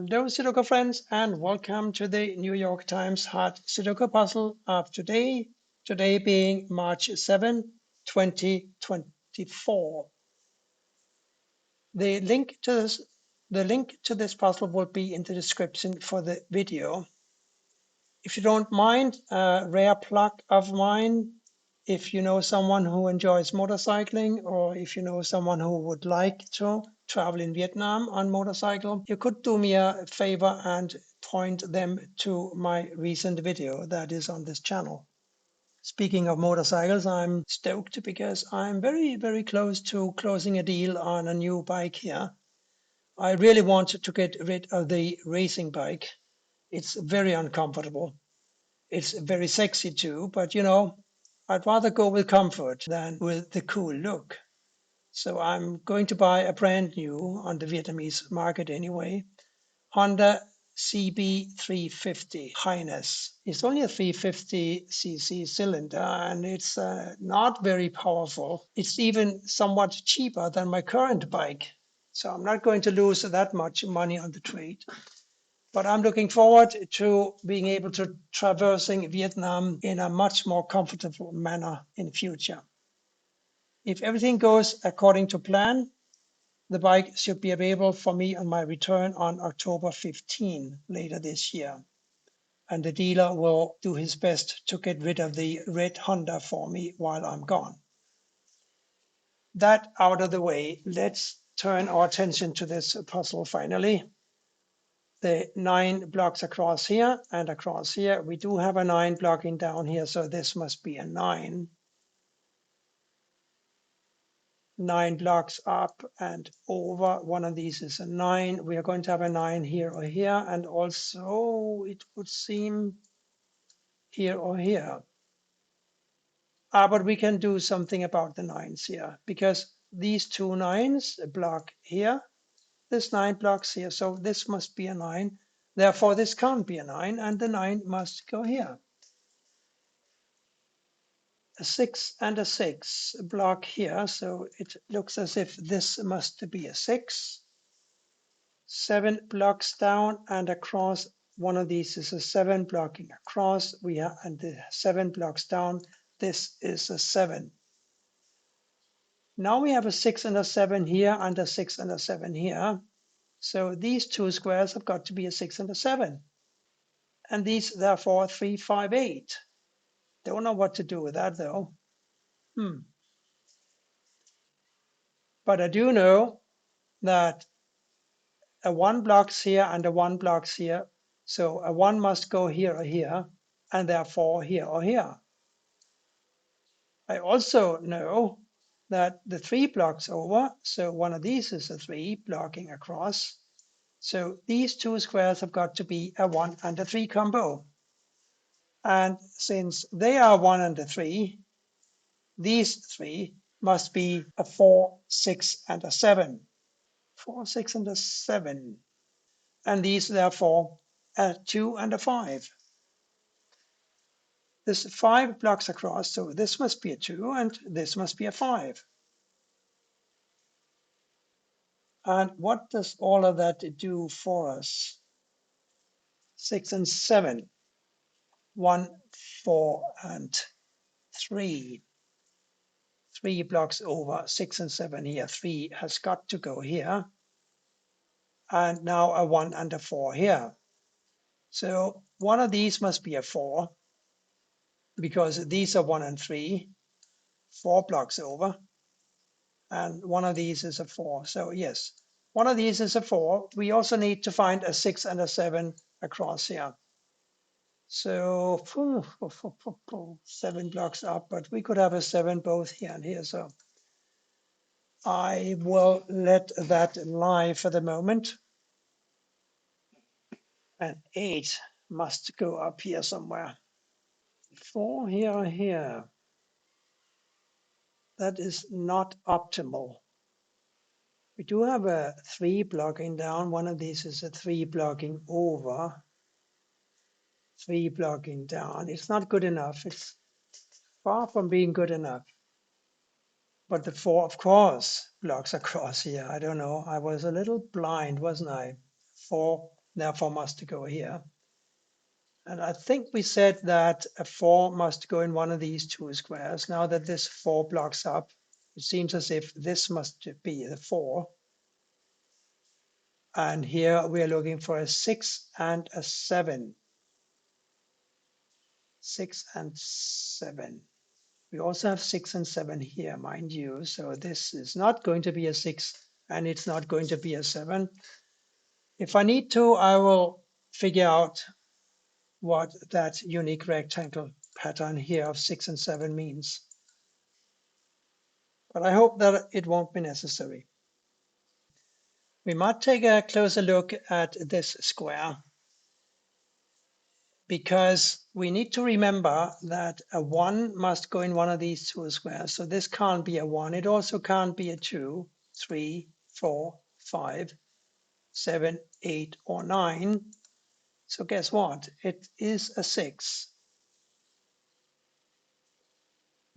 Hello, Sudoku friends, and welcome to the New York Times Hard Sudoku puzzle of today. Today being March 7, 2024. The link to this puzzle will be in the description for the video. If you don't mind, a rare plug of mine, if you know someone who enjoys motorcycling, or if you know someone who would like to travel in Vietnam on motorcycle, you could do me a favor and point them to my recent video that is on this channel. Speaking of motorcycles, I'm stoked because I'm very, very close to closing a deal on a new bike here. I really wanted to get rid of the racing bike. It's very uncomfortable. It's very sexy too, but I'd rather go with comfort than with the cool look. So I'm going to buy a brand new on the Vietnamese market anyway, Honda CB350 Highness. It's only a 350cc cylinder and it's not very powerful. It's even somewhat cheaper than my current bike. So I'm not going to lose that much money on the trade. But I'm looking forward to being able to traversing Vietnam in a much more comfortable manner in future. If everything goes according to plan, the bike should be available for me on my return on October 15 later this year. And the dealer will do his best to get rid of the red Honda for me while I'm gone. That out of the way, let's turn our attention to this puzzle finally. The 9 blocks across here and across here. We do have a 9 blocking down here, so this must be a 9. 9 blocks up and over. One of these is a 9. We are going to have a 9 here or here, and also it would seem here or here. But we can do something about the 9s here, because these two 9s block here. This 9 blocks here, so this must be a 9. Therefore, this can't be a 9, and the 9 must go here. A 6 and a 6 block here, so it looks as if this must be a 6. 7 blocks down and across. One of these is a 7 blocking across. And the 7 blocks down. This is a 7. Now we have a 6 and a 7 here and a 6 and a 7 here. So these two squares have got to be a 6 and a 7. And these, therefore, 3, 5, 8. Don't know what to do with that, though. But I do know that a 1 blocks here and a 1 blocks here. So a 1 must go here or here, and therefore here or here. I also know that the 3 blocks over, so one of these is a 3 blocking across. So these two squares have got to be a 1 and a 3 combo. And since they are 1 and a 3, these 3 must be a 4, 6, and a 7. 4, 6, and a 7. And these, therefore, a 2 and a 5. This 5 blocks across, so this must be a 2 and this must be a 5. And what does all of that do for us? 6 and 7. 1, 4, and 3. 3 blocks over, 6 and 7 here. 3 has got to go here. And now a 1 and a 4 here. So one of these must be a 4, because these are 1 and 3, 4 blocks over. And one of these is a 4. So yes, one of these is a 4. We also need to find a 6 and a 7 across here. So 7 blocks up, but we could have a 7 both here and here. So I will let that lie for the moment. And 8 must go up here somewhere. 4 here or here. That is not optimal. We do have a 3 blocking down. One of these is a 3 blocking over. 3 blocking down. It's not good enough. It's far from being good enough. But the 4, of course, blocks across here. I don't know. I was a little blind, wasn't I? 4 therefore must go here. And I think we said that a 4 must go in one of these two squares. Now that this 4 blocks up, it seems as if this must be the 4. And here we are looking for a 6 and a 7. 6 and 7. We also have 6 and 7 here, mind you. So this is not going to be a 6 and it's not going to be a 7. If I need to, I will figure out what that unique rectangle pattern here of 6 and 7 means. But I hope that it won't be necessary. We might take a closer look at this square, because we need to remember that a 1 must go in one of these two squares. So this can't be a 1. It also can't be a 2, 3, 4, 5, 7, 8, or 9. So guess what? It is a 6.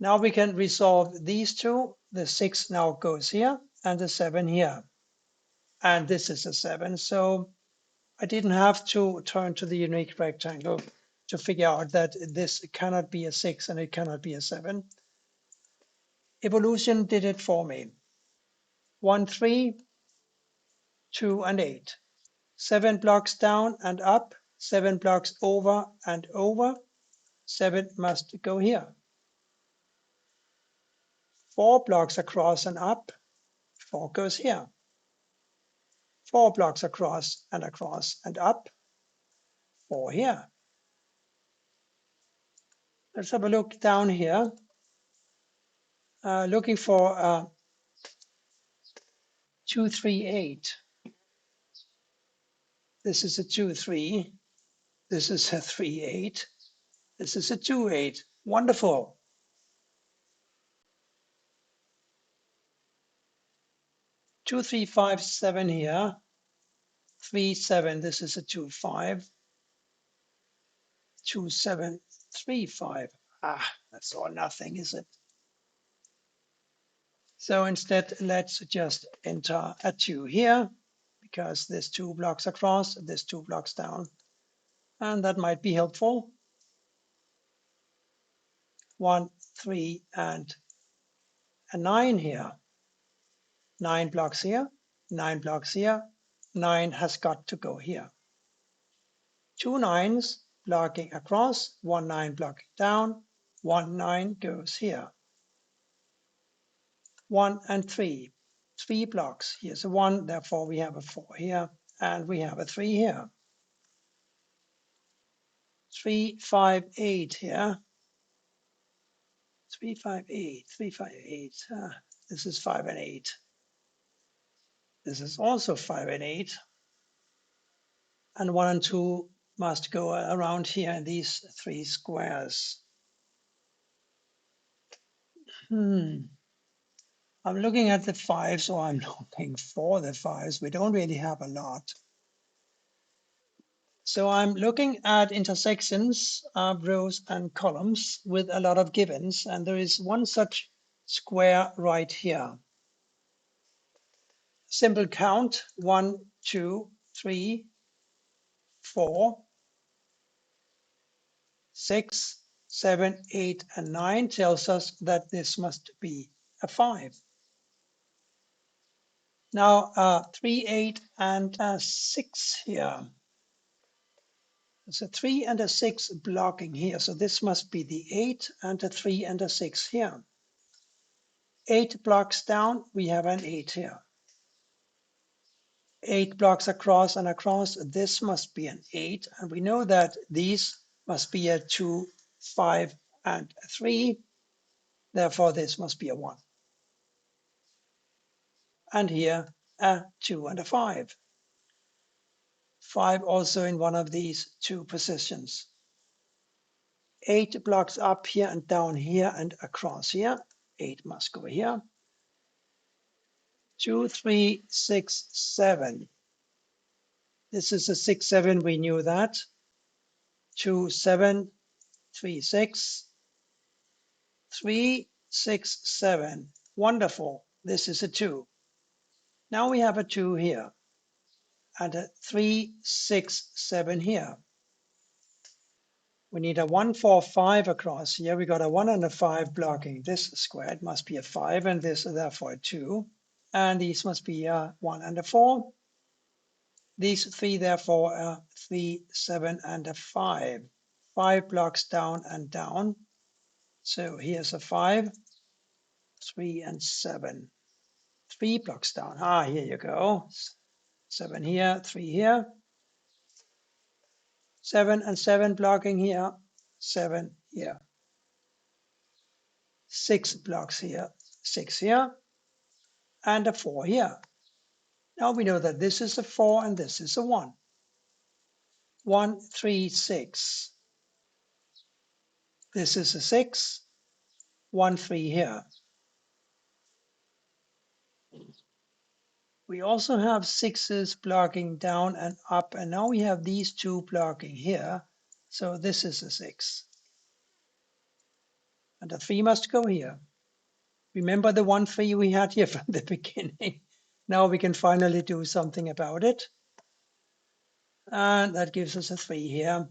Now we can resolve these two. The 6 now goes here and the 7 here. And this is a 7. So I didn't have to turn to the unique rectangle to figure out that this cannot be a 6 and it cannot be a 7. Evolution did it for me. 1, 3, 2, and 8. 7 blocks down and up, 7 blocks over and over. 7 must go here. 4 blocks across and up, 4 goes here. 4 blocks across and up, 4 here. Let's have a look down here. Looking for 2, 3, 8. This is a 2, 3. This is a 3, 8. This is a 2, 8. Wonderful. 2, 3, 5, 7 here. 3, 7. This is a 2, 5. 2, 7, 3, 5. Ah, that's all nothing, is it? So instead, let's just enter a 2 here, because there's 2 blocks across, there's 2 blocks down. And that might be helpful. 1, 3, and a 9 here. 9 blocks here, 9 blocks here. 9 has got to go here. 2 9s blocking across, 1 9 blocking down, 1 9 goes here. 1 and 3, 3 blocks. Here's a 1, therefore we have a 4 here, and we have a 3 here. 3, 5, 8 here. 3, 5, 8, 3, 5, 8. This is 5 and 8. This is also 5 and 8. And 1 and 2 must go around here in these 3 squares. I'm looking at the 5s, or I'm looking for the 5s. We don't really have a lot. So I'm looking at intersections of rows and columns with a lot of givens, and there is one such square right here. Simple count: 1, 2, 3, 4, 6, 7, 8, and 9 tells us that this must be a 5. Now 3, 8, and 6 here. There's a 3 and a 6 blocking here, so this must be the 8 and a 3 and a 6 here. 8 blocks down, we have an 8 here. 8 blocks across and across, this must be an 8, and we know that these must be a 2, 5, and a 3. Therefore, this must be a 1. And here, a 2 and a 5. 5 also in one of these two positions. 8 blocks up here and down here and across here. 8 must go here. 2, 3, 6, 7. This is a 6, 7, we knew that. 2, 7, 3, 6. 3, 6, 7. Wonderful. This is a 2. Now we have a 2 here. and a 3, 6, 7 here. We need a 1, 4, 5 across here. We got a 1 and a 5 blocking this square. It must be a 5 and this therefore a 2. And these must be a 1 and a 4. These 3 therefore are 3, 7 and a 5. 5 blocks down and down. So here's a 5, 3 and 7. 3 blocks down. Ah, here you go. 7 here, 3 here. 7 and 7 blocking here. 7 here. 6 blocks here. 6 here. And a 4 here. Now we know that this is a 4 and this is a 1. 1, 3, 6. This is a 6. 1, 3 here. We also have 6s blocking down and up, and now we have these 2 blocking here. So this is a 6. And the 3 must go here. Remember the 1, 3 we had here from the beginning. Now we can finally do something about it. And that gives us a 3 here.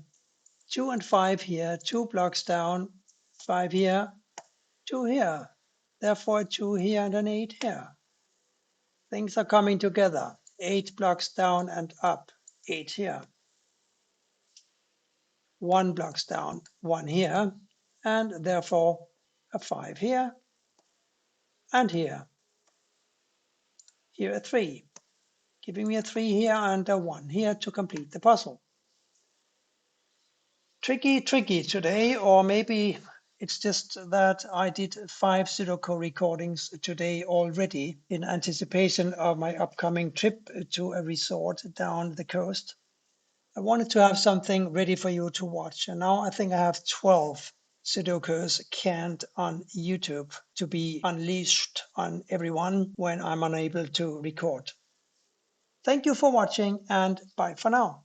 2 and 5 here, 2 blocks down, 5 here, 2 here. Therefore 2 here and an 8 here. Things are coming together. 8 blocks down and up, 8 here. 1 blocks down, 1 here, and therefore a 5 here and here. Here a 3, giving me a 3 here and a 1 here to complete the puzzle. Tricky today, or maybe it's just that I did 5 Sudoku recordings today already in anticipation of my upcoming trip to a resort down the coast. I wanted to have something ready for you to watch, and now I think I have 12 Sudokus canned on YouTube to be unleashed on everyone when I'm unable to record. Thank you for watching, and bye for now.